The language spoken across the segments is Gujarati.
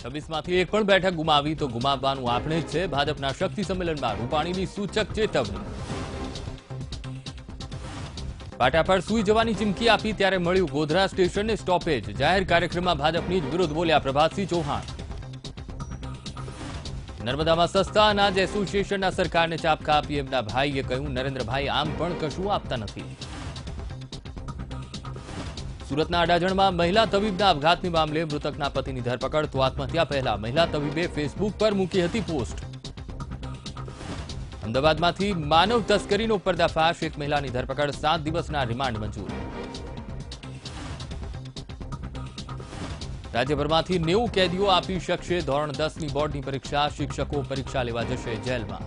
26માંથી એક પણ બેઠક ગુમાવી તો ગુમાવવાનું આપણે જ છે. ભાજપના શક્તિ સંમેલનમાં રૂપાણીની સૂચક ચેતવણી. પાટા પર સૂઈ જવાની ચીમકી આપી ત્યારે મળ્યું ગોધરા સ્ટેશનને સ્ટોપેજ. જાહેર કાર્યક્રમમાં ભાજપની જ વિરોધ બોલ્યા પ્રભાતસિંહ ચૌહાણ. નર્મદામાં સસ્તા અનાજ એસોસિએશનના સરકારને ચાપકા આપી એમના ભાઈએ કહ્યું નરેન્દ્રભાઈ આમ પણ કશું આપતા નથી. સુરતના અડાજણમાં મહિલા તબીબના આપઘાતની મામલે મૃતકના પતિની ધરપકડ તો આત્મહત્યા પહેલા મહિલા તબીબે ફેસબુક પર મૂકી હતી પોસ્ટ. અમદાવાદમાંથી માનવ તસ્કરીનો પર્દાફાશ. એક મહિલાની ધરપકડ 7 દિવસના રિમાન્ડ મંજૂર. રાજ્યભરમાંથી 90 કેદીઓ આપી શકશે ધોરણ 10ની બોર્ડની પરીક્ષા. શિક્ષકો પરીક્ષા લેવા જશે જેલમાં.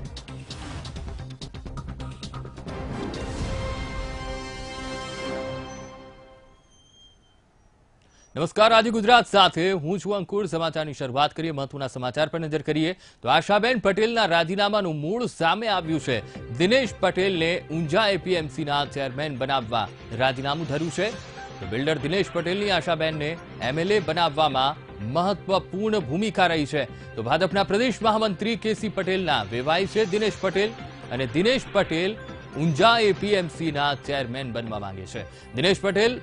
નમસ્કાર, આજે ગુજરાત સાથે હું છું અંકુર. સમાચારની શરૂઆત કરીએ. મહત્વના સમાચાર પર નજર કરીએ તો આશાબેન પટેલના રાજીનામાનું મૂળ સામે આવ્યું છે. દિનેશ પટેલને ઊંઝા એપીએમસીના ચેરમેન બનાવવા રાજીનામું ધર્યું છે. તો બિલ્ડર દિનેશ પટેલની આશાબેનને એમએલએ બનાવવામાં મહત્વપૂર્ણ ભૂમિકા રહી છે. તો ભાજપના પ્રદેશ મહામંત્રી કેસી પટેલના વેવાઈ છે દિનેશ પટેલ, અને દિનેશ પટેલ ઊંઝા એપીએમસીના ચેરમેન બનવા માંગે છે. દિનેશ પટેલ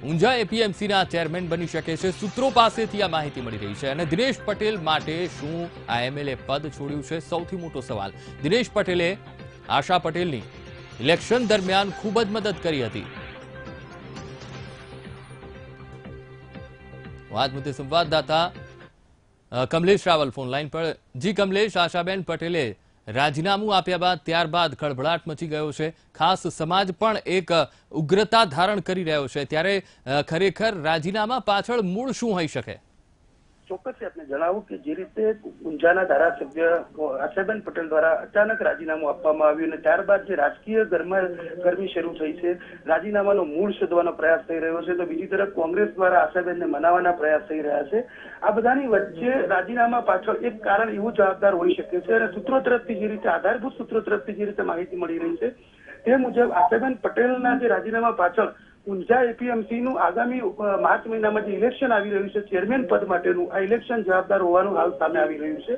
ઊંઝા એપીએમસીના ચેરમેન બની શકે છે. સૂત્રો પાસેથી આ માહિતી મળી રહી છે. અને દિનેશ પટેલ માટે શું આ એમએલએ પદ છોડ્યું છે? સૌથી મોટો સવાલ. દિનેશ પટેલે આશા પટેલની ઇલેક્શન દરમિયાન ખૂબ જ મદદ કરી હતી. આજ મુદ્દે સંવાદદાતા કમલેશ રાવલ ફોન લાઈન પર. જી કમલેશ, આશાબેન પટેલે રાજીનામું આપ્યા બાદ ત્યારબાદ ખળભળાટ મચી ગયો છે. ખાસ સમાજ પણ એક ઉગ્રતા ધારણ કરી રહ્યો છે. ત્યારે ખરેખર રાજીનામા પાછળ મૂળ શું હોઈ શકે? ચોક્કસ આપને જણાવું કે જે રીતે ઊંઝાના ધારાસભ્ય આશાબેન પટેલ દ્વારા અચાનક રાજીનામું આપવામાં આવ્યું અને ત્યારબાદ જે રાજકીય ગરમી શરૂ થઈ છે, રાજીનામાનો મૂળ શોધવાનો પ્રયાસ થઈ રહ્યો છે, તો બીજી તરફ કોંગ્રેસ દ્વારા આશાબેનને મનાવવાના પ્રયાસ થઈ રહ્યા છે. આ બધાની વચ્ચે રાજીનામા પાછળ એક કારણ એવું જવાબદાર હોઈ શકે છે. અને સૂત્રો તરફથી જે રીતે આધારભૂત સૂત્રો તરફથી જે રીતે માહિતી મળી રહી છે તે મુજબ આશાબેન પટેલના જે રાજીનામા પાછળ ઊંઝા એપીએમસી નું આગામી માર્ચ મહિનામાં જે ઇલેક્શન આવી રહ્યું છે ચેરમેન પદ માટેનું, આ ઇલેક્શન જવાબદાર હોવાનું હાલ સામે આવી રહ્યું છે.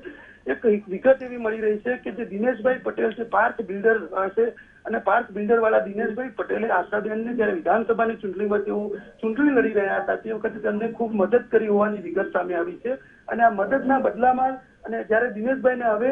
એક વિગત એવી મળી રહી છે કે જે દિનેશભાઈ પટેલ છે, પાર્ક બિલ્ડર છે, અને પાર્ક બિલ્ડર વાળા દિનેશભાઈ પટેલે આશાબેનને જયારે વિધાનસભાની ચૂંટણીમાં તેઓ ચૂંટણી લડી રહ્યા હતા તે વખતે તેમને ખૂબ મદદ કરી હોવાની વિગત સામે આવી છે. અને આ મદદના બદલામાં અને જયારે દિનેશભાઈને હવે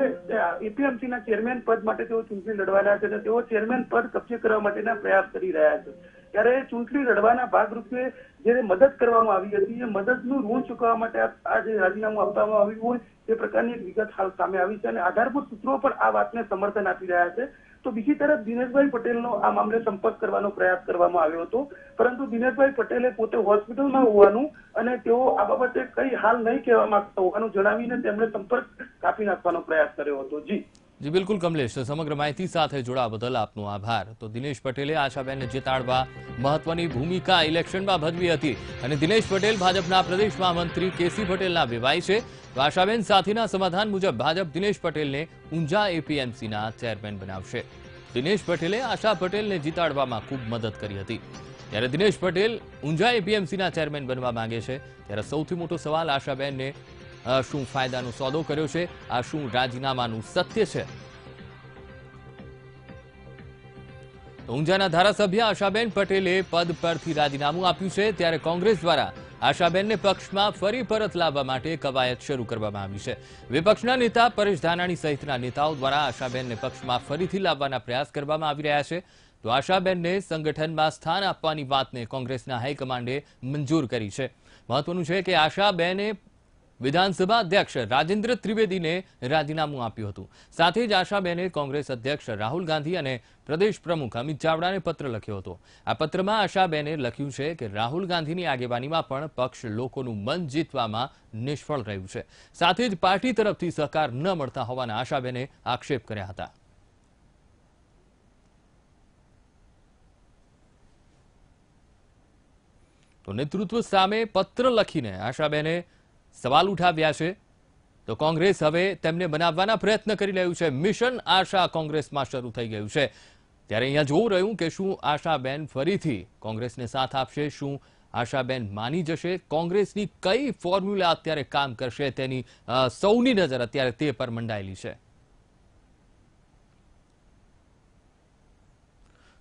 એપીએમસીના ચેરમેન પદ માટે તેઓ ચૂંટણી લડવાના છે, તેઓ ચેરમેન પદ કબજે કરવા માટેના પ્રયાસ કરી રહ્યા છે. ત્યારે ચૂંટણી લડવાના ભાગરૂપે જે મદદ કરવામાં આવી હતી એ મદદનું ઋણ ચૂકવવા માટે આ જે રાજીનામું આપવામાં આવ્યું હોય તે પ્રકારની એક વિગત હાલ સામે આવી છે. અને આધારભૂત સૂત્રો પણ આ વાતને સમર્થન આપી રહ્યા છે. તો બીજી તરફ દિનેશભાઈ પટેલનો આ મામલે સંપર્ક કરવાનો પ્રયાસ કરવામાં આવ્યો હતો, પરંતુ દિનેશભાઈ પટેલે પોતે હોસ્પિટલમાં હોવાનું અને તેઓ આ બાબતે કઈ હાલ નહીં કહેવા માંગતા હોવાનું જણાવીને તેમણે સંપર્ક કાપી નાખવાનો પ્રયાસ કર્યો હતો. જી બિલકુલ કમલેશ, સમગ્ર માહિતી સાથે જોડાવા બદલ આપનો આભાર. તો દિનેશ પટેલે આશાબેનને જીતાડવા મહત્વની ભૂમિકા ઇલેક્શનમાં ભજવી હતી. અને દિનેશ પટેલ ભાજપના પ્રદેશ મહામંત્રી કેસી પટેલના વેવાઈ છે. તો આશાબેન સાથેના સમાધાન મુજબ ભાજપ દિનેશ પટેલને ઊંઝા એપીએમસીના ચેરમેન બનાવશે. દિનેશ પટેલે આશા પટેલને જીતાડવામાં ખૂબ મદદ કરી હતી. ત્યારે દિનેશ પટેલ ઊંઝા એપીએમસીના ચેરમેન બનવા માંગે છે. ત્યારે સૌથી મોટો સવાલ, આશાબેનને શું ફાયદાનો સોદો કર્યો છે? આ શું રાજીનામાનું સત્ય છે? ઊંઝાના ધારાસભ્ય આશાબેન પટેલે પદ પરથી રાજીનામું આપ્યું છે. ત્યારે કોંગ્રેસ દ્વારા આશાબેનને પક્ષમાં ફરી પરત લાવવા માટે કવાયત શરૂ કરવામાં આવી છે. વિપક્ષના નેતા પરેશ ધાનાણી સહિતના નેતાઓ દ્વારા આશાબેનને પક્ષમાં ફરીથી લાવવાના પ્રયાસ કરવામાં આવી રહ્યા છે. તો આશાબેનને સંગઠનમાં સ્થાન આપવાની વાતને કોંગ્રેસના હાઈકમાન્ડે મંજૂર કરી છે. મહત્વનું છે કે આશાબેને વિધાનસભા અધ્યક્ષ રાજેન્દ્ર ત્રિવેદીને રાજીનામું આપ્યું હતું. સાથે જ આશાબેને કોંગ્રેસ અધ્યક્ષ રાહુલ ગાંધી અને પ્રદેશ પ્રમુખ અમિત ચાવડાને પત્ર લખ્યો હતો. આ પત્રમાં આશાબેને લખ્યું છે કે રાહુલ ગાંધીની આગેવાનીમાં પણ પક્ષ લોકોનું મન જીતવામાં નિષ્ફળ રહ્યું છે. સાથે જ પાર્ટી તરફથી સહકાર ન મળતા હોવાના આશાબેને આક્ષેપ કર્યા હતા. તો નેતૃત્વ સામે પત્ર લખીને આશાબેને સવાલ ઉઠાવ્યા છે. તો કોંગ્રેસ હવે તેમને બનાવવાના પ્રયત્ન કરી રહ્યું છે. મિશન આશા કોંગ્રેસમાં શરૂ થઈ ગયું છે. ત્યારે અહીંયા જોવું રહ્યું કે શું આશાબેન ફરીથી કોંગ્રેસને સાથ આપશે? શું આશાબેન માની જશે? કોંગ્રેસની કઈ ફોર્મ્યુલા અત્યારે કામ કરશે તેની સૌની નજર અત્યારે તે પર મંડાયેલી છે.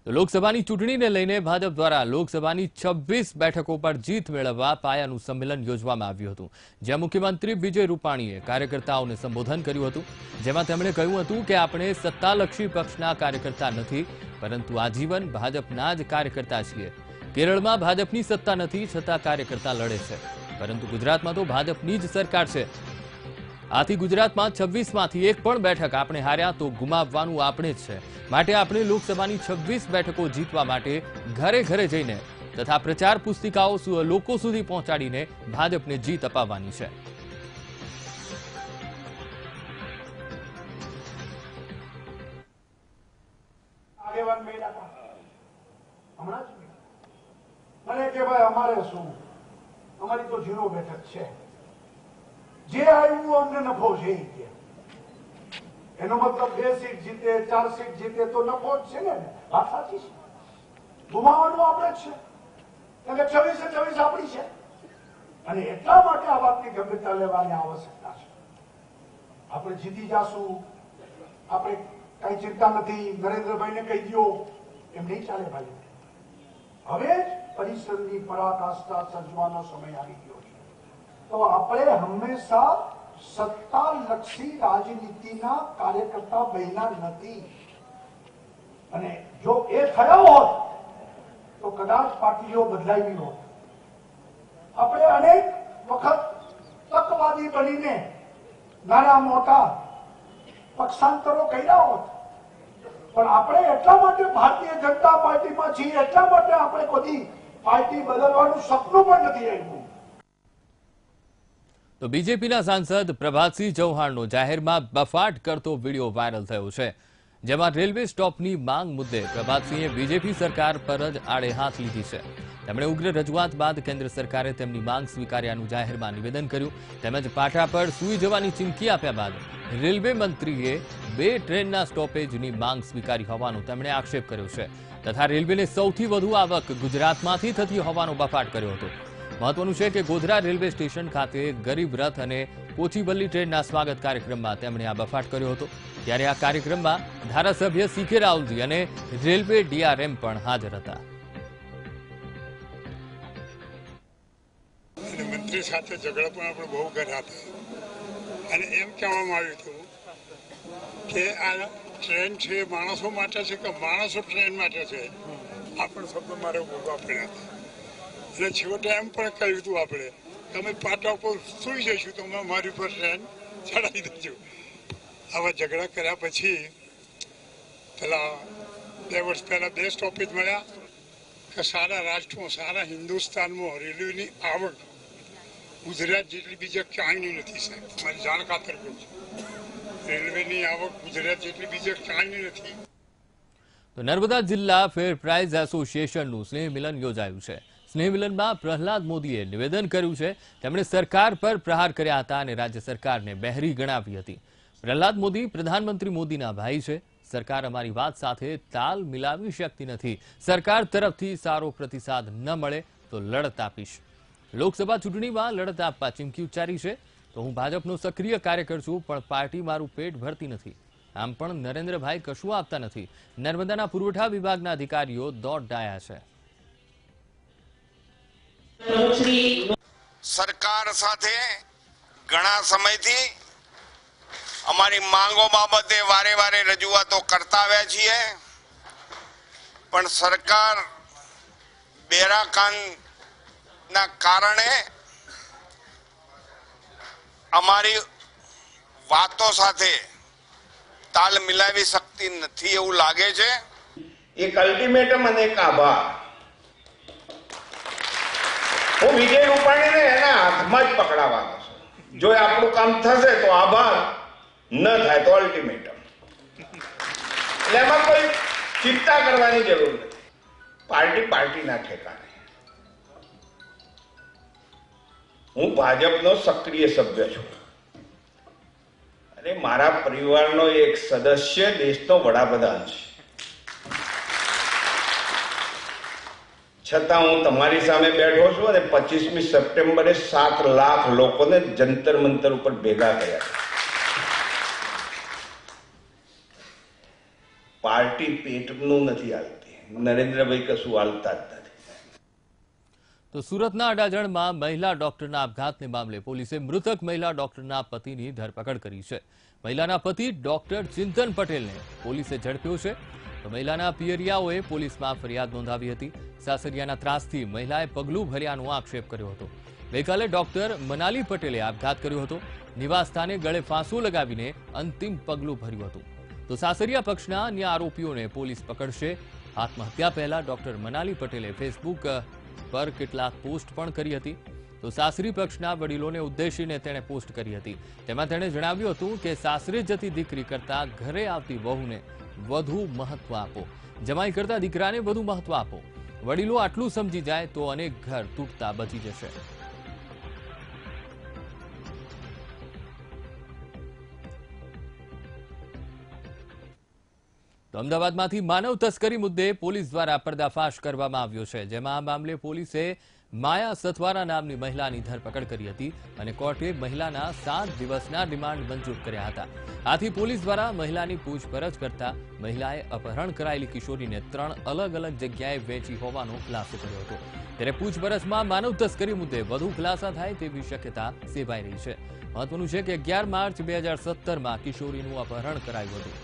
લોકસભાની ચૂંટણીને લઈને ભાજપ દ્વારા લોકસભાની 26 બેઠકો પર જીત મેળવવા પાયાનું સંમેલન યોજવામાં આવ્યું હતું, જ્યાં મુખ્યમંત્રી વિજય રૂપાણીએ કાર્યકર્તાઓને સંબોધન કર્યું હતું, જેમાં તેમણે કહ્યું હતું કે આપણે સત્તાલક્ષી પક્ષના કાર્યકર્તા નથી, પરંતુ આજીવન ભાજપના જ કાર્યકર્તા છીએ. કેરળમાં ભાજપની સત્તા નથી, છતાં કાર્યકર્તા લડે છે, પરંતુ ગુજરાતમાં તો ભાજપની જ સરકાર છે. આથી ગુજરાતમાં 26માંથી એક પણ બેઠક આપણે હાર્યા તો ગુમાવવાનું આપણે જ છે. માટે આપણે લોકસભાની 26 બેઠકો જીતવા માટે ઘરે ઘરે જઈને તથા પ્રચાર પુસ્તિકાઓ લોકો સુધી પહોંચાડીને ભાજપને જીત અપાવવાની છે. મને કે ભાઈ અમારે શું, અમારી તો 0 બેઠક છે, જે આવ્યું અમને નફો છે. એનો મતલબ 2 સીટ જીતે 4 સીટ જીતે તો નફો જ છે ને. વાત સાચી છે. ગુમાવવાનું આપણે જ છે, એટલે 26 આપણી છે, અને એટલા માટે આ વાતની ગંભીરતા લેવાની આવશ્યકતા છે. આપણે જીતી જાશું, આપણે કઈ ચિંતા નથી, નરેન્દ્રભાઈને કહી દો, એમ નહીં ચાલે ભાઈ. હવે જ પરિસરની પરાકાષ્ઠા સર્જવાનો સમય આવી ગયો છે. તો આપણે હંમેશા સત્તાલક્ષી રાજનીતિના કાર્યકર્તા બન્યા નથી, અને જો એ થયા હોત તો કદાચ પાર્ટીઓ બદલાવી હોત. આપણે અનેક વખત તકવાદી બનીને નાના મોટા પક્ષાંતરો કર્યા હોત, પણ આપણે એટલા માટે ભારતીય જનતા પાર્ટીમાં છીએ, એટલા માટે આપણે કોઈ પાર્ટી બદલવાનું સપનું પણ નથી આવ્યું. તો બીજેપીના સાંસદ પ્રભાતસિંહ ચૌહાણનો જાહેરમાં બફાટ કરતો વિડીયો વાયરલ થયો છે, જેમાં રેલવે સ્ટોપની માંગ મુદ્દે પ્રભાતસિંહે બીજેપી સરકાર પર જ આડે હાથ લીધી છે. તેમણે ઉગ્ર રજૂઆત બાદ કેન્દ્ર સરકારે તેમની માંગ સ્વીકાર્યાનું જાહેરમાં નિવેદન કર્યું, તેમજ પાટા પર સૂઈ જવાની ચીમકી આપ્યા બાદ રેલવે મંત્રીએ 2 ટ્રેનના સ્ટોપેજની માંગ સ્વીકારી હોવાનો તેમણે આક્ષેપ કર્યો છે, તથા રેલવેને સૌથી વધુ આવક ગુજરાતમાંથી થતી હોવાનો બફાટ કર્યો હતો. મહત્વનું છે કે ગોધરા રેલવે સ્ટેશન ખાતે ગરીબ રથ અને કોચીબલ્લી ટ્રેનના સ્વાગત કાર્યક્રમમાં તેમણે આ બફાટ કર્યો હતો. ત્યારે આ કાર્યક્રમમાં ધારાસભ્ય સીકે રાહુલજી અને રેલવે ડીઆરએમ પણ હાજર હતા. મંત્રી સાથે ઝઘડા પણ આપણે બહુ કર્યા હતા, અને એમ કહેવામાં આવ્યું હતું કે આ ટ્રેન છે માણસો માટે છે કે માણસો ટ્રેન માટે છે. આ પણ શબ્દ મારે બોલવા પડ્યા હતા, અને છેવટે એમ પણ કહ્યું હતું આપણે કે અમે પાટા ઉપર સૂઈ જઈશું તો અમે મારી ઉપર ટ્રેન ચડાવી દેજો. આવા ઝઘડા કર્યા પછી પેલા 2 વર્ષ પહેલા 2 સ્ટોપેજ મળ્યા કે સારા રાષ્ટ્રમાં, સારા હિન્દુસ્તાનમાં રેલવેની આવક ગુજરાત જેટલી બીજા ક્યાંય નથી. સાહેબ, મારી જાણ ખાતર કહું છું, રેલવેની આવક ગુજરાત જેટલી બીજા ક્યાંય નથી. તો નર્મદા જિલ્લા ફેર પ્રાઇઝ એસોસિએશનનું સ્નેહ મિલન યોજાયું છે. સ્નેહ મિલનમાં પ્રહલાદ મોદીએ નિવેદન કર્યું છે. તેમણે સરકાર પર પ્રહાર કર્યા હતા અને રાજ્ય સરકારને બહેરી ગણાવી હતી. પ્રહલાદ મોદી પ્રધાનમંત્રી મોદીના ભાઈ છે. સરકાર અમારી વાત સાથે તાલ મિલાવી શકતી નથી. સરકાર તરફથી સારો પ્રતિસાદ ન મળે તો લડત આપીશ. લોકસભા ચૂંટણીમાં લડત આપવા ચીમકી ઉચ્ચારી છે. તો હું ભાજપનો સક્રિય કાર્યકર છું, પણ પાર્ટી મારું પેટ ભરતી નથી. આમ પણ નરેન્દ્રભાઈ કશું આપતા નથી. નર્મદાના પુરવઠા વિભાગના અધિકારીઓ દોડ ડાયા છે. સરકાર સાથે ઘણા સમયથી અમારી માંગો બાબતે વારે વારે રજૂઆતો કરતા આવ્યા છીએ, પણ સરકાર બેરાકાંડના કારણે અમારી વાતો સાથે તાલ મિલાવી શકતી નથી એવું લાગે છે. એક અલ્ટિમેટમ અને એક આભાર હું વિજય રૂપાણીને એના હાથમાં જ પકડાવવાનો છું. જો આપણું કામ થશે તો આભાર, ન થાય તો અલ્ટિમેટમ. એટલે એમાં કોઈ ચિંતા કરવાની જરૂર નથી. પાર્ટી પાર્ટીના ઠેકાણે. હું ભાજપનો સક્રિય સભ્ય છું અને મારા પરિવારનો એક સદસ્ય દેશનો વડાપ્રધાન છે. છતાં હું તમારી સામે બેઠો છું અને 25મી સપ્ટેમ્બરે 7 લાખ લોકોને જંતર મંતર ઉપર ભેગા કર્યા. પાર્ટી પેટનું નથી હાલતી, નરેન્દ્રભાઈ કશું હાલતા જ નથી. તો સુરતના અડાજણમાં મહિલા ડોક્ટરના આપઘાતને મામલે પોલીસે મૃતક મહિલા ડોક્ટરના પતિની ધરપકડ કરી છે. મહિલાના પતિ ડોક્ટર ચિંતન પટેલને પોલીસે ઝડપ્યો છે. તો મહિલાના પિયરિયાઓએ પોલીસમાં ફરિયાદ નોંધાવી હતી. સાસરિયાના ત્રાસથી મહિલાએ પગલું ભર્યાનો આક્ષેપ કર્યો હતો. ગઈકાલે ડોક્ટર મનાલી પટેલે આપઘાત કર્યો હતો. નિવાસસ્થાને ગળે ફાંસો લગાવીને અંતિમ પગલું ભર્યું હતું. તો સાસરિયા પક્ષના અન્ય આરોપીઓને પોલીસ પકડશે. આત્મહત્યા પહેલા ડોક્ટર મનાલી પટેલે ફેસબુક પર કેટલાક પોસ્ટ પણ કરી હતી. તો સાસરી પક્ષના વડીલોને ઉદ્દેશીને તેણે પોસ્ટ કરી હતી. તેમાં તેણે જણાવ્યું હતું કે સાસરે જતી દીકરી કરતા ઘરે આવતી વહુને વધુ મહત્વ આપો, જમાઈ કરતા દીકરાને વધુ મહત્વ આપો. વડીલો આટલું સમજી જાય તો અનેક ઘર તૂટતા બચી જશે. તો અમદાવાદમાંથી માનવ તસ્કરી મુદ્દે પોલીસ દ્વારા પર્દાફાશ કરવામાં આવ્યો છે. જેમાં આ મામલે પોલીસે માયા સથવારા નામની મહિલાની ધરપકડ કરી હતી અને કોર્ટે મહિલાના 7 દિવસના રિમાન્ડ મંજૂર કર્યા હતા. આથી પોલીસ દ્વારા મહિલાની પૂછપરછ કરતા મહિલાએ અપહરણ કરાયેલી કિશોરીને 3 અલગ અલગ જગ્યાએ વેચી હોવાનો ખુલાસો કર્યો હતો. ત્યારે પૂછપરછમાં માનવ તસ્કરી મુદ્દે વધુ ખુલાસા થાય તેવી શક્યતા સેવાઈ રહી છે. મહત્વનું છે કે 11 માર્ચ 2017માં કિશોરીનું અપહરણ કરાયું હતું.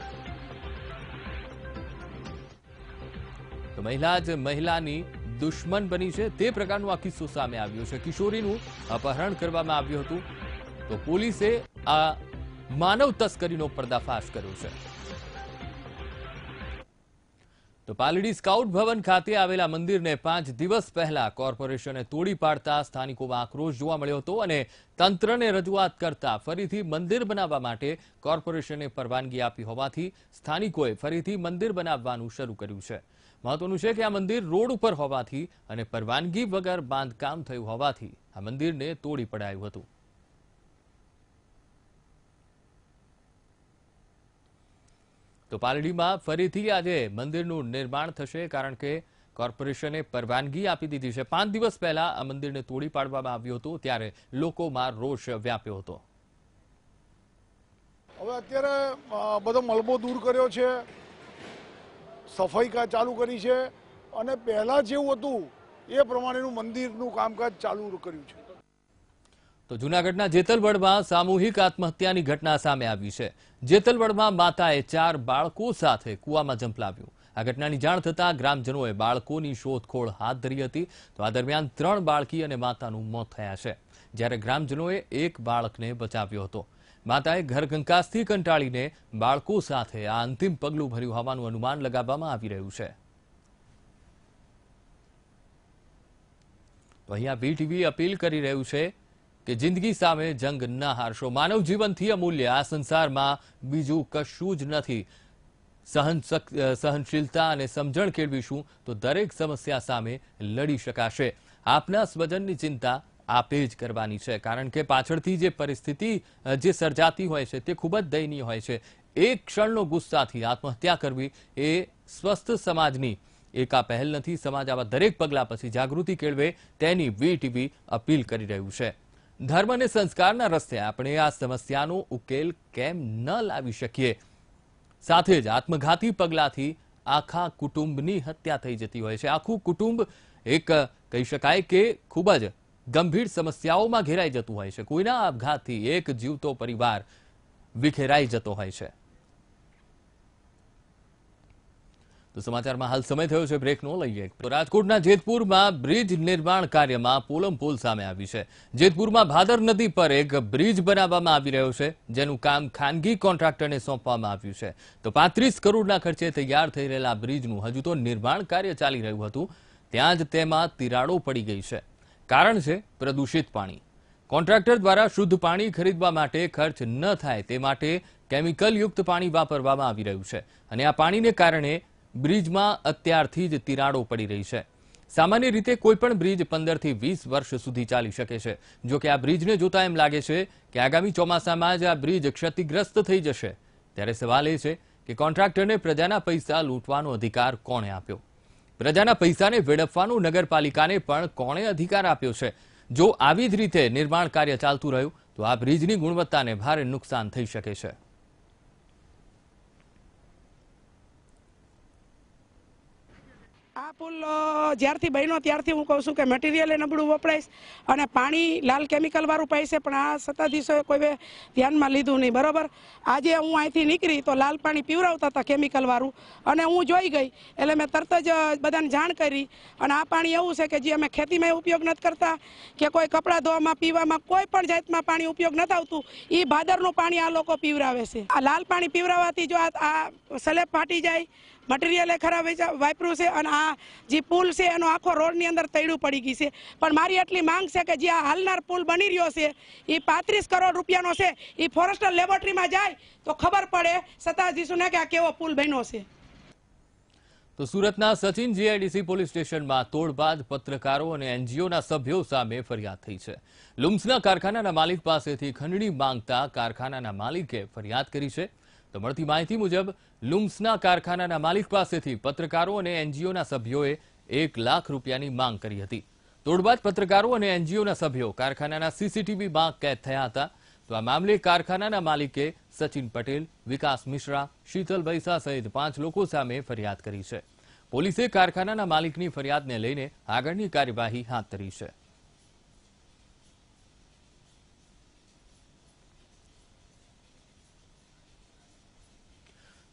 તો મહિલા જ મહિલાની દુશ્મન બની છે તે પ્રકારનો આ કિસ્સો સામે આવ્યો છે. કિશોરીનું અપહરણ કરવામાં આવ્યું હતું. તો પોલીસે આ માનવ તસ્કરીનો પર્દાફાશ કર્યો છે. તો પાલડી સ્કાઉટ ભવન ખાતે આવેલા મંદિરને 5 દિવસ પહેલા કોર્પોરેશને તોડી પાડતા સ્થાનિકોમાં આક્રોશ જોવા મળ્યો હતો અને તંત્રને રજૂઆત કરતા ફરીથી મંદિર બનાવવા માટે કોર્પોરેશને પરવાનગી આપી હોવાથી સ્થાનિકોએ ફરીથી મંદિર બનાવવાનું શરૂ કર્યું છે. મહત્વનું છે કે આ મંદિર રોડ ઉપર હોવાથી અને પરવાનગી વગર બાંધકામ થયું હોવાથી આ મંદિરને તોડી પડાયું હતું. તો પાલડીમાં ફરીથી આજે મંદિરનું નિર્માણ થશે કારણ કે કોર્પોરેશને પરવાનગી આપી દીધી છે. 5 દિવસ પહેલા આ મંદિરને તોડી પાડવામાં આવ્યું હતું ત્યારે લોકોમાં રોષ વ્યાપ્યો હતો. હવે અત્યારે બધો મલબો દૂર કર્યો છે, સફાઈ ચાલુ કરી છે અને પહેલા જેવું હતું એ પ્રમાણેનું મંદિરનું કામકાજ ચાલુ કર્યું છે. તો જૂનાગઢના જેતલવડમાં સામૂહિક આત્મહત્યાની ઘટના સામે આવી છે. જેતલવડમાં માતાએ 4 બાળકો સાથે કૂવામાં ઝંપલાવ્યું. આ ઘટનાની જાણ થતાં ગ્રામજનોએ બાળકોની શોધખોળ હાથ ધરી હતી. તો આ દરમિયાન 3 બાળકી અને માતાનું મોત થયા છે, જ્યારે ગ્રામજનોએ 1 બાળકને બચાવ્યો હતો. માતાએ ઘરકંકાસથી કંટાળીને બાળકો સાથે આ અંતિમ પગલું ભર્યું હોવાનું અનુમાન લગાવવામાં આવી રહ્યું છે. તો અહીંયા વીટીવી અપીલ કરી રહ્યું છે કે જિંદગી સામે જંગ ન હારશો. માનવ જીવનથી અમૂલ્ય આ સંસારમાં બીજું કશું જ નથી. સહનશીલતા અને સમજણ કેળવીશું તો દરેક સમસ્યા સામે લડી શકાશે. આપના સ્વજનની ચિંતા આપે જ કરવાની છે, કારણ કે પાછળથી જે પરિસ્થિતિ જે સર્જાતી હોય છે તે ખૂબ જ દયનીય હોય છે. એક ક્ષણનો ગુસ્સાથી આત્મહત્યા કરવી એ સ્વસ્થ સમાજની એક આ પહેલ નથી. સમાજ આવા દરેક પગલા પછી જાગૃતિ કેળવે તેની વીટીવી અપીલ કરી રહ્યું છે. ધર્મ અને સંસ્કારના રસ્તે આપણે આ સમસ્યાનો ઉકેલ કેમ ન લાવી શકીએ? સાથે જ આત્મઘાતી પગલાથી આખા કુટુંબની હત્યા થઈ જતી હોય છે. આખું કુટુંબ એક કહી શકાય કે ખૂબ જ ગંભીર સમસ્યાઓમાં ઘેરાઈ જતું હોય છે. કોઈના આપઘાતથી એક જીવતો પરિવાર વિખેરાઈ જતો હોય છે. તો સમાચારમાં હાલ સમય થયો છે બ્રેકનો, લઈએ. તો રાજકોટના જેતપુરમાં બ્રિજ નિર્માણ કાર્યમાં પોલમપોલ સામે આવી છે. જેતપુરમાં ભાદર નદી પર એક બ્રિજ બનાવવામાં આવી રહ્યો છે, જેનું કામ ખાનગી કોન્ટ્રાક્ટરને સોંપવામાં આવ્યું છે. તો 35 કરોડના ખર્ચે તૈયાર થઈ રહેલા બ્રિજનું હજુ તો નિર્માણ કાર્ય ચાલી રહ્યું હતું, ત્યાં જ તેમાં તિરાડો પડી ગઈ છે. કારણ છે પ્રદૂષિત પાણી. કોન્ટ્રાક્ટર દ્વારા શુદ્ધ પાણી ખરીદવા માટે ખર્ચ ન થાય તે માટે કેમિકલયુક્ત પાણી વાપરવામાં આવી રહ્યું છે અને આ પાણીને કારણે બ્રિજમાં અત્યારથી જ તિરાડો પડી રહી છે. સામાન્ય રીતે કોઈપણ બ્રિજ 15 થી 20 વર્ષ સુધી ચાલી શકે છે. જો કે આ બ્રિજને જોતા એમ લાગે છે કે આગામી ચોમાસામાં જ આ બ્રિજ ક્ષતિગ્રસ્ત થઈ જશે. ત્યારે સવાલ એ છે કે કોન્ટ્રાક્ટરને પ્રજાના પૈસા લૂંટવાનો અધિકાર કોણે આપ્યો? પ્રજાના પૈસાને વેડફવાનો નગરપાલિકાને પણ કોણે અધિકાર આપ્યો છે? જો આવી જ રીતે નિર્માણ કાર્ય ચાલતું રહ્યું તો આ બ્રિજની ગુણવત્તાને ભારે નુકસાન થઈ શકે છે. આ પુલ જ્યારથી બન્યો ત્યારથી હું કહું છું કે મટીરિયલ નબળું વપરાય અને પાણી લાલ કેમિકલ વાળું પાય છે, પણ આ સત્તાધીશોએ કોઈ ધ્યાનમાં લીધું નહીં. બરોબર, આજે હું અહીંથી નીકળી તો લાલ પાણી પીવડાવતા હતા કેમિકલ વાળું, અને હું જોઈ ગઈ એટલે મેં તરત જ બધાને જાણ કરી. અને આ પાણી એવું છે કે જે અમે ખેતીમાં ઉપયોગ નથી કરતા કે કોઈ કપડાં ધોવામાં પીવામાં કોઈ પણ જાતમાં પાણી ઉપયોગ નથી આવતું, એ ભાદરનું પાણી આ લોકો પીવડાવે છે. આ લાલ પાણી પીવડાવવાથી જો આ સ્લેબ ફાટી જાય, મટીરિયલ ખરાબ વાપર્યું છે, અને આ જે પુલ છે એનો આખો રોડની અંદર તૈડું પડી ગઈ છે. પણ મારી એટલી માંગ છે કે જે આ હાલનાર પુલ બની રહ્યો છે એ 35 કરોડ રૂપિયાનો છે, એ ફોરેસ્ટર લેબોરેટરીમાં જાય તો ખબર પડે સત્તાધીશોને કે આ કેવો પુલ બન્યો છે. તો સુરતના સચિન જીઆઈડીસી પોલીસ સ્ટેશનમાં તોડબાદ પત્રકારો અને એનજીઓના સભ્યો સામે ફરિયાદ થઈ છે. લુમ્સના કારખાનાના માલિક પાસેથી ખંડણી માંગતા કારખાનાના માલિકે ફરિયાદ કરી છે. તો મળતી માહિતી મુજબ લુમ્સના કારખાનાના માલિક પાસેથી પત્રકારો અને એનજીઓના સભ્યોએ 1 લાખ રૂપિયાની માંગ કરી હતી. તોડબાદ પત્રકારો અને એનજીઓના સભ્યો કારખાનાના સીસીટીવીમાં કેદ થયા હતા. તો આ મામલે કારખાનાના માલિકે સચિન પટેલ, વિકાસ મિશ્રા, શીતલ બૈસા સહિત 5 લોકો સામે ફરિયાદ કરી છે. પોલીસે કારખાનાના માલિકની ફરિયાદને લઈને આગળની કાર્યવાહી હાથ ધરી છે.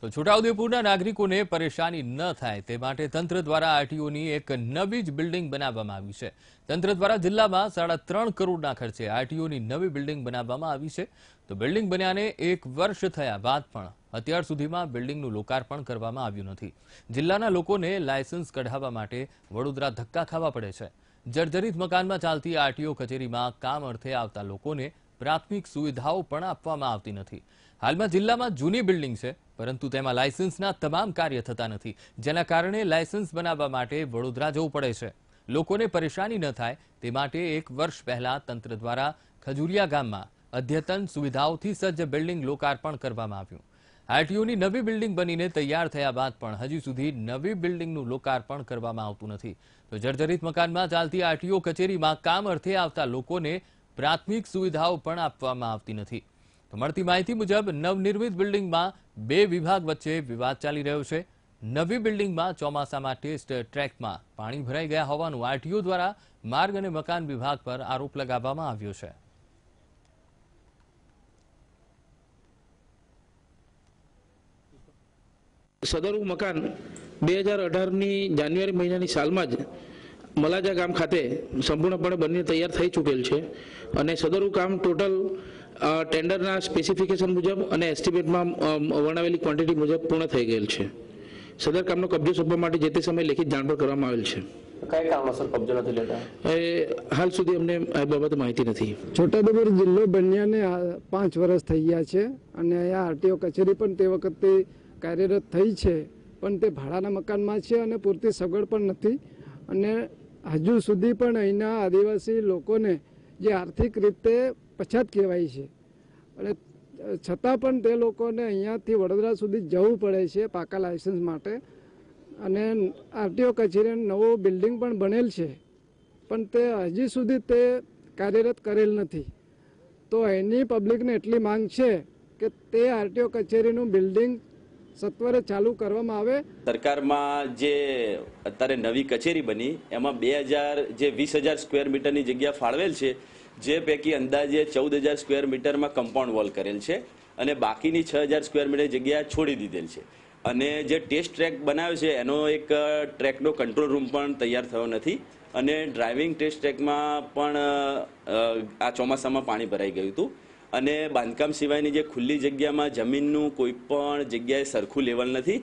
તો છોટાઉદેપુરના નાગરિકોને પરેશાની ન થાય તે માટે તંત્ર દ્વારા આરટીઓની એક નવી જ બિલ્ડિંગ બનાવવામાં આવી છે. તંત્ર દ્વારા જિલ્લામાં 3.5 કરોડના ખર્ચે આરટીઓની નવી બિલ્ડિંગ બનાવવામાં આવી છે. તો બિલ્ડિંગ બન્યાને 1 વર્ષ થયા બાદ પણ અત્યાર સુધીમાં બિલ્ડિંગનું લોકાર્પણ કરવામાં આવ્યું નથી. જિલ્લાના લોકોને લાયસન્સ કઢાવવા માટે વડોદરા ધક્કા ખાવા પડે છે. જર્જરિત મકાનમાં ચાલતી આરટીઓ કચેરીમાં કામ અર્થે આવતા લોકોને પ્રાથમિક સુવિધાઓ પણ આપવામાં આવતી નથી. હાલમાં જિલ્લામાં જૂની બિલ્ડિંગ છે, પરંતુ તેમાં લાયસન્સના તમામ કાર્ય થતા નથી, જેના કારણે લાયસન્સ બનાવવા માટે વડોદરા જવું પડે છે. લોકોને પરેશાની ન થાય તે માટે 1 વર્ષ પહેલા તંત્ર દ્વારા ખજુરિયા ગામમાં અદ્યતન સુવિધાઓથી સજ્જ બિલ્ડિંગ લોકાર્પણ કરવામાં આવ્યું. આરટીઓની નવી બિલ્ડિંગ બનીને તૈયાર થયા બાદ પણ હજી સુધી નવી બિલ્ડિંગનું લોકાર્પણ કરવામાં આવતું નથી. તો જર્જરિત મકાનમાં ચાલતી આરટીઓ કચેરીમાં કામ અર્થે આવતા લોકોને પ્રાથમિક સુવિધાઓ પણ આપવામાં આવતી નથી. તો મળતી માહિતી મુજબ નવનિર્મિત બિલ્ડિંગમાં 2 વિભાગ વચ્ચે વિવાદ ચાલી રહ્યો છે. નવી બિલ્ડિંગમાં ચોમાસામાં ટેસ્ટ ટ્રેકમાં પાણી ભરાઈ ગયા હોવાનું આરટીઓ દ્વારા માર્ગ અને મકાન વિભાગ પર આરોપ લગાવવામાં આવ્યો છે. સદરનું મકાન 2018ની જાન્યુઆરી મહિનાની સાલમાં જ મલાજા ગામ ખાતે સંપૂર્ણપણે બનીને તૈયાર થઈ ચૂકેલ છે, અને સદરનું કામ ટોટલ ટેન્ડરના સ્પેસિફિકેશન મુજબ અને એસ્ટિમેટમાં વર્ણવેલી ક્વોન્ટિટી મુજબ પૂર્ણ થઈ ગયેલ છે. સદર કામનો કબજો સોંપવા માટે જે તે સમયે લેખિત જાણ પણ કરવામાં આવેલ છે. કયા કારણોસર કબજો નથી લેતા હાલ સુધી અમને આ બાબતે માહિતી નથી. છોટાઉદેપુર જિલ્લો બન્યાને 5 વર્ષ થઈ ગયા છે, અને અહીંયા આરટીઓ કચેરી પણ તે વખતે કાર્યરત થઈ છે, પણ તે ભાડાના મકાનમાં છે અને પૂરતી સગવડ પણ નથી. અને હજુ સુધી પણ અહીંના આદિવાસી લોકોને જે આર્થિક રીતે પછાત કહેવાય છે, અને છતાં પણ તે લોકોને અહીંયાથી વડોદરા સુધી જવું પડે છે પાકા લાયસન્સ માટે. અને આરટીઓ કચેરી નવો બિલ્ડિંગ પણ બનેલ છે, પણ તે હજી સુધી તે કાર્યરત કરેલ નથી. તો એની પબ્લિકને એટલી માંગ છે કે તે આરટીઓ કચેરીનું બિલ્ડિંગ સત્વરે ચાલુ કરવામાં આવે. સરકારમાં જે અત્યારે નવી કચેરી બની એમાં 20,000 સ્ક્વેર મીટરની જગ્યા ફાળવેલ છે, જે પૈકી અંદાજે 14,000 સ્ક્વેર મીટરમાં કમ્પાઉન્ડ વોલ કરેલ છે, અને બાકીની 6,000 સ્ક્વેર મીટર જગ્યા છોડી દીધેલ છે. અને જે ટેસ્ટ ટ્રેક બનાવ્યો છે એનો એક ટ્રેકનો કંટ્રોલ રૂમ પણ તૈયાર થયો નથી, અને ડ્રાઇવિંગ ટેસ્ટ ટ્રેકમાં પણ આ ચોમાસામાં પાણી ભરાઈ ગયું હતું. અને બાંધકામ સિવાયની જે ખુલ્લી જગ્યામાં જમીનનું કોઈ પણ જગ્યાએ સરખું લેવલ નથી.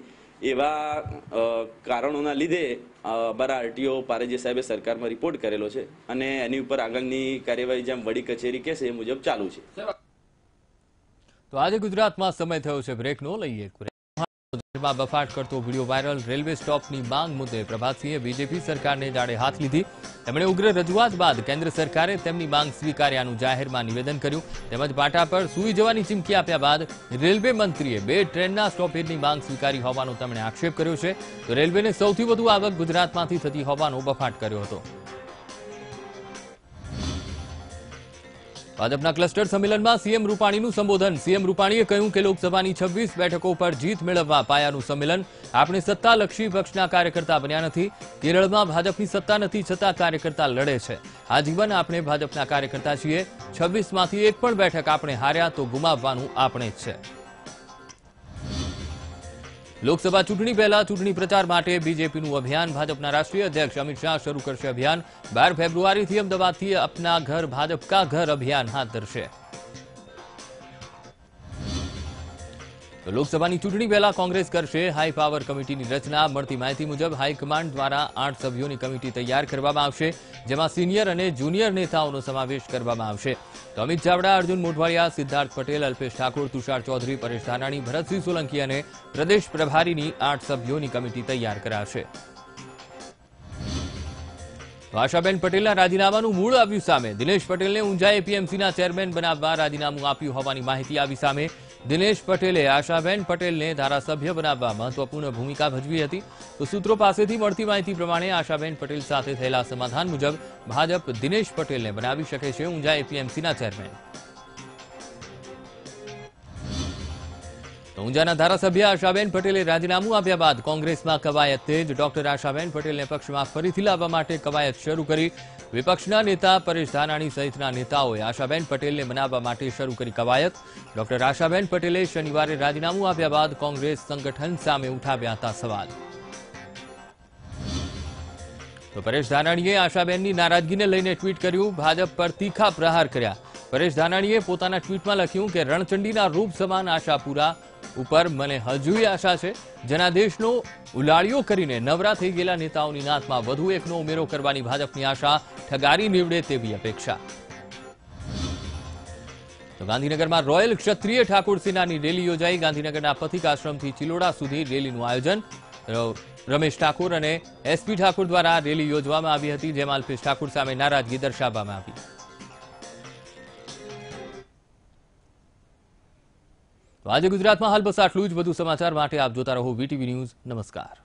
એવા કારણોના લીધે અમારા આરટીઓ પારેજી સાહેબે સરકારમાં રિપોર્ટ કરેલો છે, અને એની ઉપર આગળની કાર્યવાહી જેમ વડી કચેરી કહેશે એ મુજબ ચાલુ છે. તો આજે ગુજરાતમાં સમય થયો છે બ્રેકનો. લઈએ માં બફાટ કરતો વિડીયો વાયરલ, રેલવે સ્ટોપની માંગ મુદ્દે પ્રભાતસિંહે બીજેપી સરકારને દાડે હાથ લીધી. તેમણે ઉગ્ર રજૂઆત બાદ કેન્દ્ર સરકારે તેમની માંગ સ્વીકાર્યાનું જાહેરમાં નિવેદન કર્યું. તેમજ પાટા પર સૂઈ જવાની ચીમકી આપ્યા બાદ રેલવે મંત્રીએ 2 ટ્રેનના સ્ટોપેજની માંગ સ્વીકારી હોવાનો તેમણે આક્ષેપ કર્યો છે. તો રેલવેને સૌથી વધુ આવક ગુજરાતમાંથી થતી હોવાનો બફાટ કર્યો હતો. ભાજપના ક્લસ્ટર સંમેલનમાં સીએમ રૂપાણીનું સંબોધન. સીએમ રૂપાણીએ કહ્યું કે લોકસભાની 26 બેઠકો પર જીત મેળવવા પાયાનું સંમેલન. આપણે સત્તાલક્ષી પક્ષના કાર્યકર્તા બન્યા નથી. કેરળમાં ભાજપની સત્તા નથી છતાં કાર્યકર્તા લડે છે. આજીવન આપણે ભાજપના કાર્યકર્તા છીએ. 26માંથી એક પણ બેઠક આપણે હાર્યા તો ગુમાવવાનું આપણે જ છે. લોકસભા ચૂંટણી પહેલા ચૂંટણી પ્રચાર માટે બીજેપીનું અભિયાન. ભાજપના રાષ્ટ્રીય અધ્યક્ષ અમિત શાહ શરૂ કરશે અભિયાન. 12 ફેબ્રુઆરીથી અમદાવાદથી અપના ઘર ભાજપ કા ઘર અભિયાન હાથ ધરશે. લોકસભાની ચૂંટણી પહેલા કોંગ્રેસ કરશે હાઈ પાવર કમિટીની રચના. મળતી માહિતી મુજબ હાઈકમાન્ડ દ્વારા 8 સભ્યોની કમિટી તૈયાર કરવામાં આવશે, જેમાં સિનિયર અને જુનિયર નેતાઓનો સમાવેશ કરવામાં આવશે. તો અમિત ચાવડા, અર્જુન મોઢવાડિયા, સિદ્ધાર્થ પટેલ, અલ્પેશ ઠાકોર, તુષાર ચૌધરી, પરેશ ધાનાણી, ભરતસિંહ સોલંકી અને પ્રદેશ પ્રભારીની 8 સભ્યોની કમિટી તૈયાર કરાશે. આશાબેન પટેલના રાજીનામાનું મૂળ આવ્યું સામે. દિનેશ પટેલને ઊંઝા એપીએમસીના ચેરમેન બનાવવા રાજીનામું આપ્યું હોવાની માહિતી આવી સામે. દિનેશ પટેલે આશાબેન પટેલને ધારાસભ્ય બનાવવા મહત્વપૂર્ણ ભૂમિકા ભજવી હતી. તો સૂત્રો પાસેથી મળતી માહિતી પ્રમાણે આશાબેન પટેલ સાથે થયેલા સમાધાન મુજબ ભાજપ દિનેશ પટેલને બનાવી શકે છે ઊંઝા એપીએમસીના ચેરમેન. ઊંઝાના ધારાસભ્ય આશાબેન પટેલે રાજીનામું આપ્યા બાદ કોંગ્રેસમાં કવાયત તેજ. ડોક્ટર આશાબેન પટેલને પક્ષમાં ફરીથી લાવવા માટે કવાયત શરૂ કરી. વિપક્ષના નેતા પરેશ ધાનાણી સહિતના નેતાઓએ આશાબેન પટેલને બનાવવા માટે શરૂ કરી કવાયત. ડોક્ટર આશાબેન પટેલે શનિવારે રાજીનામું આપ્યા બાદ કોંગ્રેસ સંગઠન સામે ઉઠાવ્યા હતા સવાલ. તો પરેશ ધાનાણીએ આશાબેનની નારાજગીને લઈને ટ્વીટ કર્યું. ભાજપ પર તીખા પ્રહાર કર્યા. પરેશ ધાનાણીએ પોતાના ટ્વીટમાં લખ્યું કે રણચંડીના રૂપ સમાન આશાપુરા ઉપર મને હજુય આશા છે. જનાદેશનો ઉલાળ્યો કરીને નવરા થઈ ગયેલા નેતાઓની નાતમાં વધુ એકનો ઉમેરો કરવાની ભાજપની આશા ઠગારી નીવડે તેવી અપેક્ષા. તો ગાંધીનગરમાં રોયલ ક્ષત્રિય ઠાકોર સેનાની રેલી યોજાઈ. ગાંધીનગરના પથિક આશ્રમથી ચિલોડા સુધી રેલીનું આયોજન. રમેશ ઠાકોર અને એસપી ઠાકોર દ્વારા રેલી યોજવામાં આવી હતી, જેમાં અલ્પેશ ઠાકોર સામે નારાજગી દર્શાવવામાં આવી. આજે ગુજરાતમાં હાલ બસ આટલું જ. વધુ સમાચાર માટે આપ જોતા રહો વીટીવી ન્યૂઝ. નમસ્કાર.